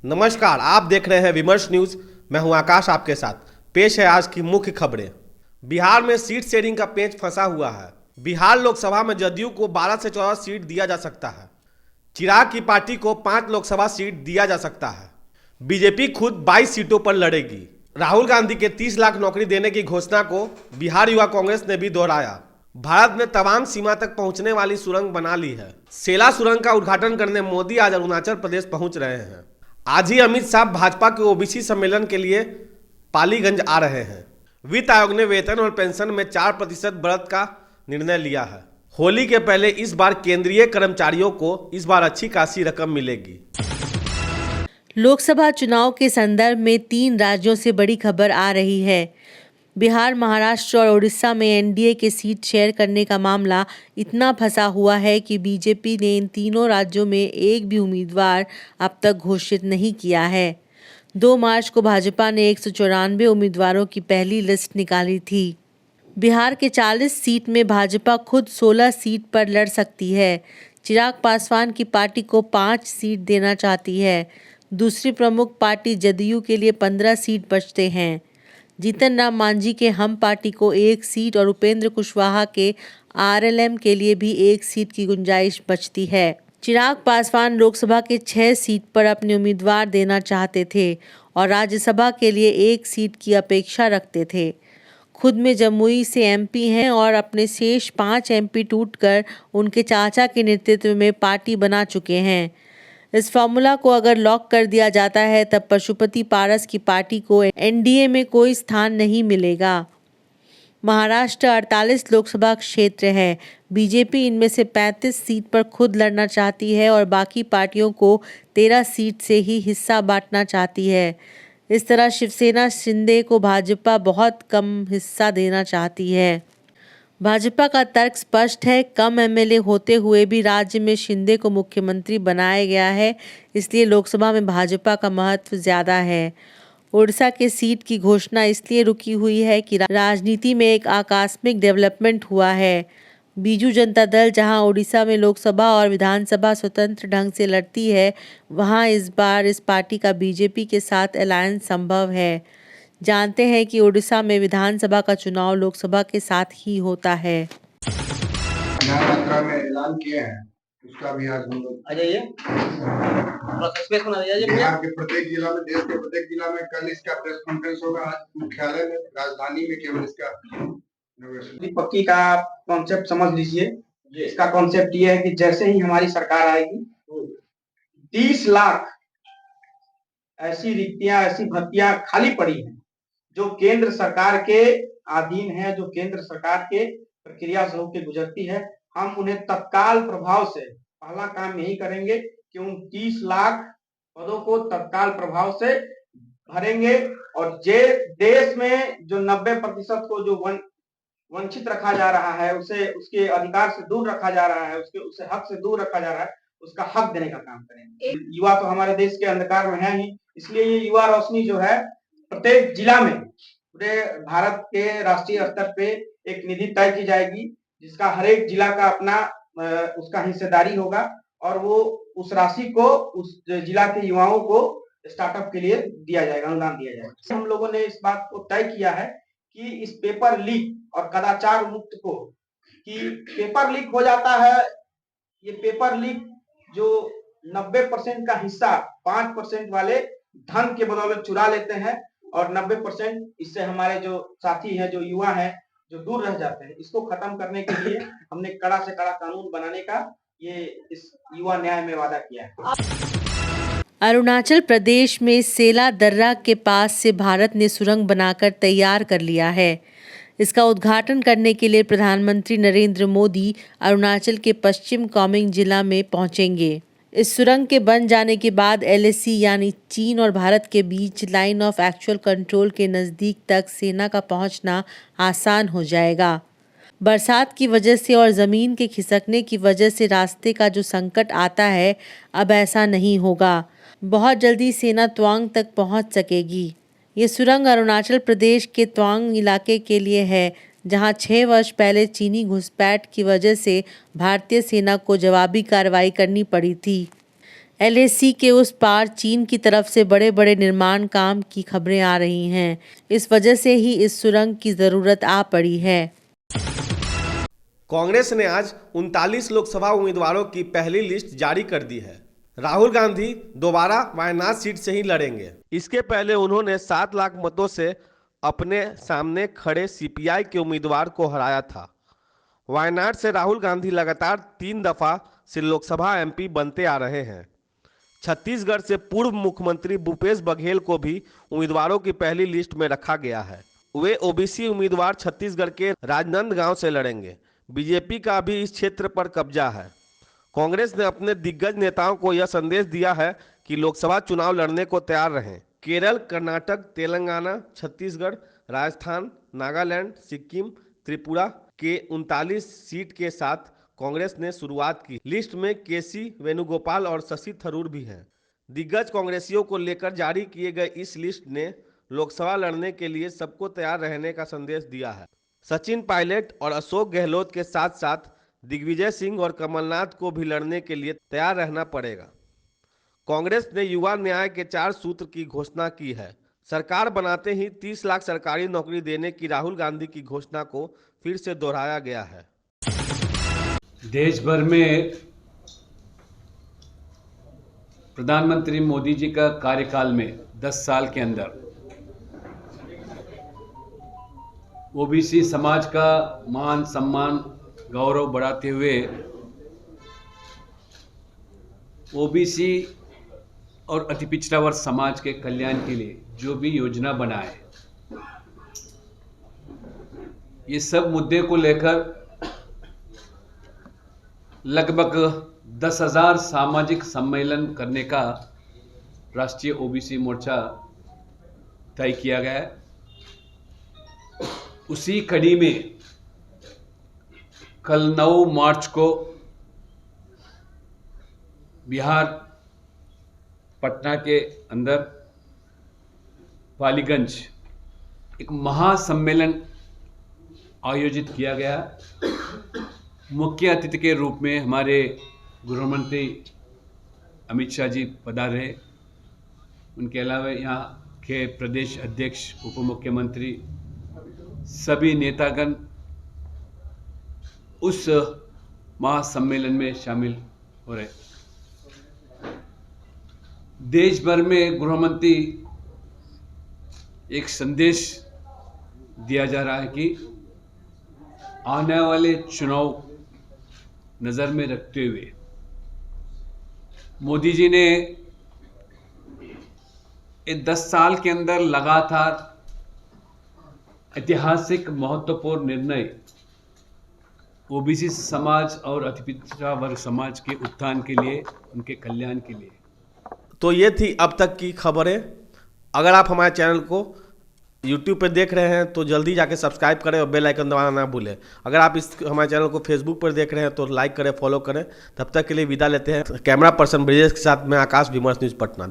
नमस्कार, आप देख रहे हैं विमर्श न्यूज। मैं हूं आकाश, आपके साथ पेश है आज की मुख्य खबरें। बिहार में सीट शेयरिंग का पेच फंसा हुआ है। बिहार लोकसभा में जदयू को 12 से 14 सीट दिया जा सकता है। चिराग की पार्टी को 5 लोकसभा सीट दिया जा सकता है। बीजेपी खुद 22 सीटों पर लड़ेगी। राहुल गांधी के 30 लाख नौकरी देने की घोषणा को बिहार युवा कांग्रेस ने भी दोहराया। भारत ने तवांग सीमा तक पहुंचने वाली सुरंग बना ली है। सेला सुरंग का उद्घाटन करने मोदी आज अरुणाचल प्रदेश पहुंच रहे हैं। आज ही अमित शाह भाजपा के ओबीसी सम्मेलन के लिए पालीगंज आ रहे हैं। वित्त आयोग ने वेतन और पेंशन में 4% बढ़त का निर्णय लिया है। होली के पहले इस बार केंद्रीय कर्मचारियों को इस बार अच्छी खासी रकम मिलेगी। लोकसभा चुनाव के संदर्भ में 3 राज्यों से बड़ी खबर आ रही है। बिहार, महाराष्ट्र और उड़ीसा में एनडीए के सीट शेयर करने का मामला इतना फंसा हुआ है कि बीजेपी ने इन तीनों राज्यों में एक भी उम्मीदवार अब तक घोषित नहीं किया है। 2 मार्च को भाजपा ने 194 उम्मीदवारों की पहली लिस्ट निकाली थी। बिहार के 40 सीट में भाजपा खुद 16 सीट पर लड़ सकती है। चिराग पासवान की पार्टी को 5 सीट देना चाहती है। दूसरी प्रमुख पार्टी जदयू के लिए 15 सीट बचते हैं। जीतन राम मांझी के हम पार्टी को 1 सीट और उपेंद्र कुशवाहा के आरएलएम के लिए भी 1 सीट की गुंजाइश बचती है। चिराग पासवान लोकसभा के 6 सीट पर अपने उम्मीदवार देना चाहते थे और राज्यसभा के लिए 1 सीट की अपेक्षा रखते थे। खुद में जमुई से एमपी हैं और अपने शेष 5 एमपी टूटकर उनके चाचा के नेतृत्व में पार्टी बना चुके हैं। इस फॉर्मूला को अगर लॉक कर दिया जाता है तब पशुपति पारस की पार्टी को एनडीए में कोई स्थान नहीं मिलेगा। महाराष्ट्र 48 लोकसभा क्षेत्र है। बीजेपी इनमें से 35 सीट पर खुद लड़ना चाहती है और बाकी पार्टियों को 13 सीट से ही हिस्सा बांटना चाहती है। इस तरह शिवसेना शिंदे को भाजपा बहुत कम हिस्सा देना चाहती है। भाजपा का तर्क स्पष्ट है, कम एमएलए होते हुए भी राज्य में शिंदे को मुख्यमंत्री बनाया गया है, इसलिए लोकसभा में भाजपा का महत्व ज़्यादा है। उड़ीसा के सीट की घोषणा इसलिए रुकी हुई है कि राजनीति में एक आकस्मिक डेवलपमेंट हुआ है। बीजू जनता दल जहां उड़ीसा में लोकसभा और विधानसभा स्वतंत्र ढंग से लड़ती है, वहां इस बार इस पार्टी का बीजेपी के साथ अलायंस संभव है। जानते हैं कि उड़ीसा में विधानसभा का चुनाव लोकसभा के साथ ही होता है। मात्रा में ऐलान किए हैं, उसका भी आज हम लोग आ जाइए, बिहार के प्रत्येक जिला में, देश के प्रत्येक जिला में कल इसका प्रेस कॉन्फ्रेंस होगा। आज मुख्यालय में, राजधानी में केवल इसका पक्की का कॉन्सेप्ट समझ लीजिए। इसका कॉन्सेप्ट ये है कि जैसे ही हमारी सरकार आएगी 30 लाख ऐसी रिक्तियां, ऐसी भर्तियां खाली पड़ी हैं जो केंद्र सरकार के अधीन है, जो केंद्र सरकार के प्रक्रिया से होकर गुजरती है। हम उन्हें तत्काल प्रभाव से, पहला काम यही करेंगे कि उन 30 लाख पदों को तत्काल प्रभाव से भरेंगे और जे देश में जो 90% को जो वंचित रखा जा रहा है, उसे उसके अधिकार से दूर रखा जा रहा है, उसे हक से दूर रखा जा रहा है, उसका हक देने का काम करेंगे। युवा तो हमारे देश के अंधकार में है ही, इसलिए ये युवा रोशनी जो है प्रत्येक जिला में, पूरे भारत के राष्ट्रीय स्तर पे एक निधि तय की जाएगी जिसका हर एक जिला का अपना उसका हिस्सेदारी होगा और वो उस राशि को उस जिला के युवाओं को स्टार्टअप के लिए दिया जाएगा, अनुदान दिया जाएगा। हम लोगों ने इस बात को तय किया है कि इस पेपर लीक और कदाचार मुक्त को, कि पेपर लीक हो जाता है, ये पेपर लीक जो 90% का हिस्सा 5% वाले धन के बदौलत चुरा लेते हैं और 90% इससे हमारे जो साथी हैं, जो युवा हैं, जो दूर रह जाते हैं, इसको खत्म करने के लिए हमने कड़ा से कड़ा कानून बनाने का ये इस युवा न्याय में वादा किया है। अरुणाचल प्रदेश में सेला दर्रा के पास से भारत ने सुरंग बनाकर तैयार कर लिया है। इसका उद्घाटन करने के लिए प्रधानमंत्री नरेंद्र मोदी अरुणाचल के पश्चिम कामेंग जिला में पहुंचेंगे। इस सुरंग के बन जाने के बाद एलएसी यानी चीन और भारत के बीच लाइन ऑफ एक्चुअल कंट्रोल के नज़दीक तक सेना का पहुंचना आसान हो जाएगा। बरसात की वजह से और ज़मीन के खिसकने की वजह से रास्ते का जो संकट आता है, अब ऐसा नहीं होगा। बहुत जल्दी सेना तवांग तक पहुंच सकेगी। ये सुरंग अरुणाचल प्रदेश के तवांग इलाके के लिए है, जहां 6 वर्ष पहले चीनी घुसपैठ की वजह से भारतीय सेना को जवाबी कार्रवाई करनी पड़ी थी। एलएसी के उस पार चीन की तरफ से बड़े बड़े निर्माण काम की खबरें आ रही हैं। इस वजह से ही इस सुरंग की ज़रूरत आ पड़ी है। कांग्रेस ने आज 39 लोकसभा उम्मीदवारों की पहली लिस्ट जारी कर दी है। राहुल गांधी दोबारा वायनाड सीट से ही लड़ेंगे। इसके पहले उन्होंने 7 लाख मतों से अपने सामने खड़े सीपीआई के उम्मीदवार को हराया था। वायनाड से राहुल गांधी लगातार 3 दफा से लोकसभा एमपी बनते आ रहे हैं। छत्तीसगढ़ से पूर्व मुख्यमंत्री भूपेश बघेल को भी उम्मीदवारों की पहली लिस्ट में रखा गया है। वे ओबीसी उम्मीदवार छत्तीसगढ़ के राजनांदगांव से लड़ेंगे। बीजेपी का भी इस क्षेत्र पर कब्जा है। कांग्रेस ने अपने दिग्गज नेताओं को यह संदेश दिया है कि लोकसभा चुनाव लड़ने को तैयार रहें। केरल, कर्नाटक, तेलंगाना, छत्तीसगढ़, राजस्थान, नागालैंड, सिक्किम, त्रिपुरा के 39 सीट के साथ कांग्रेस ने शुरुआत की। लिस्ट में केसी वेणुगोपाल और शशि थरूर भी हैं। दिग्गज कांग्रेसियों को लेकर जारी किए गए इस लिस्ट ने लोकसभा लड़ने के लिए सबको तैयार रहने का संदेश दिया है। सचिन पायलट और अशोक गहलोत के साथ साथ दिग्विजय सिंह और कमलनाथ को भी लड़ने के लिए तैयार रहना पड़ेगा। कांग्रेस ने युवा न्याय के 4 सूत्र की घोषणा की है। सरकार बनाते ही 30 लाख सरकारी नौकरी देने की राहुल गांधी की घोषणा को फिर से दोहराया गया है। देश भर में प्रधानमंत्री मोदी जी का कार्यकाल में 10 साल के अंदर ओबीसी समाज का मान सम्मान गौरव बढ़ाते हुए ओबीसी और अति पिछड़ा वर्ग समाज के कल्याण के लिए जो भी योजना बनाए, ये सब मुद्दे को लेकर लगभग 10,000 सामाजिक सम्मेलन करने का राष्ट्रीय ओबीसी मोर्चा तय किया गया है। उसी कड़ी में कल 9 मार्च को बिहार पटना के अंदर पालीगंज एक महासम्मेलन आयोजित किया गया। मुख्य अतिथि के रूप में हमारे गृह मंत्री अमित शाह जी पधारे। उनके अलावा यहाँ के प्रदेश अध्यक्ष, उप मुख्यमंत्री, सभी नेतागण उस महासम्मेलन में शामिल हो रहे। देश भर में गृह मंत्री एक संदेश दिया जा रहा है कि आने वाले चुनाव नज़र में रखते हुए मोदी जी ने 10 साल के अंदर लगातार ऐतिहासिक महत्वपूर्ण निर्णय ओबीसी समाज और अति पिछड़ा वर्ग समाज के उत्थान के लिए, उनके कल्याण के लिए। तो ये थी अब तक की खबरें। अगर आप हमारे चैनल को YouTube पे देख रहे हैं तो जल्दी जाके सब्सक्राइब करें और बेल आइकन दबाना ना भूलें। अगर आप हमारे चैनल को फेसबुक पर देख रहे हैं तो लाइक करें, फॉलो करें। तब तक के लिए विदा लेते हैं। कैमरा पर्सन ब्रिजेश के साथ मैं आकाश, विमर्श न्यूज़ पटना।